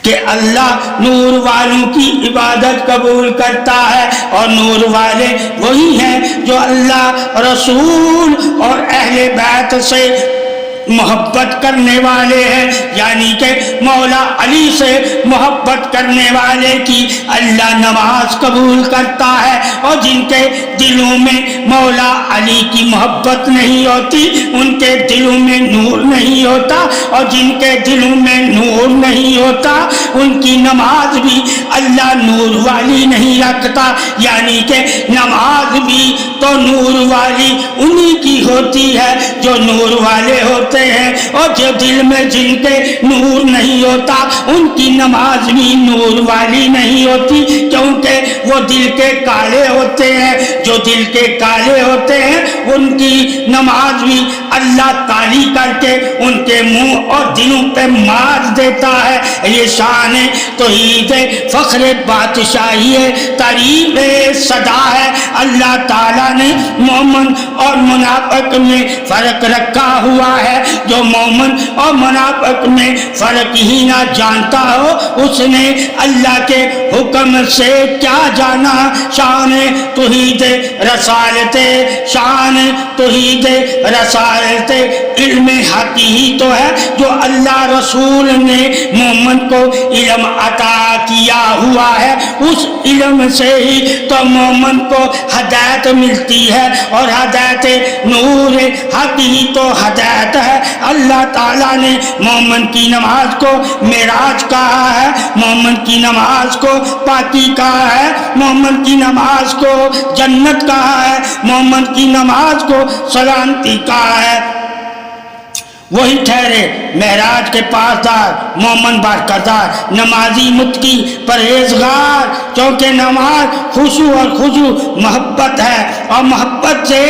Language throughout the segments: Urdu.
کہ اللہ نور والوں کی عبادت قبول کرتا ہے، اور نور والے وہی ہیں جو اللہ، رسول اور اہل بیت سے محبت کرنے والے ہیں، یعنی کہ مولا علی سے محبت کرنے والے کی اللہ نماز قبول کرتا ہے، اور جن کے دلوں میں مولا علی کی محبت نہیں ہوتی ان کے دلوں میں نور نہیں ہوتا، اور جن کے دلوں میں نور نہیں ہوتا ان کی نماز بھی اللہ نور والی نہیں رکھتا، یعنی کہ نماز بھی تو نور والی انہی کی ہوتی ہے جو نور والے ہوتے ہیں، اور جو دل میں جن کے نور نہیں ہوتا ان کی نماز بھی نور والی نہیں ہوتی، کیونکہ وہ دل کے کالے ہوتے ہیں، جو دل کے کالے ہوتے ہیں ان کی نماز بھی اللہ کالی کر کے ان کے منہ اور دلوں پہ مار دیتا ہے۔ یہ شان توحید فخر بادشاہی تعریف صدا ہے۔ اللہ تعالیٰ نے مومن اور منافق میں فرق رکھا ہوا ہے، جو مومن اور منافق میں فرق ہی نہ جانتا ہو اس نے اللہ کے حکم سے کیا جانا۔ شان توحید رسالت، شان توحید رسالت علم حق ہی تو ہے جو اللہ رسول نے مومن کو علم عطا کیا ہوا ہے، اس علم سے ہی تو مومن کو ہدایت ملتی ہے، اور ہدایت نور حق ہی تو ہدایت ہے۔ اللہ تعالیٰ نے مومن کی نماز کو معراج کہا ہے، مومن کی نماز کو پاکی کہا ہے، مومن کی نماز کو جنت کہا ہے، مومن کی نماز کو سلامتی کہا ہے۔ وہی ٹھہرے معراج کے پاسدار، مومن برکردار، نمازی متقی پرہیزگار، کیونکہ نماز خشوع اور خضوع محبت ہے، اور محبت سے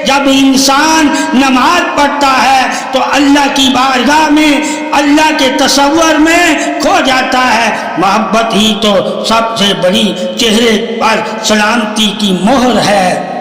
جب انسان نماز پڑھتا ہے تو اللہ کی بارگاہ میں، اللہ کے تصور میں کھو جاتا ہے۔ محبت ہی تو سب سے بڑی چہرے پر سلامتی کی مہر ہے۔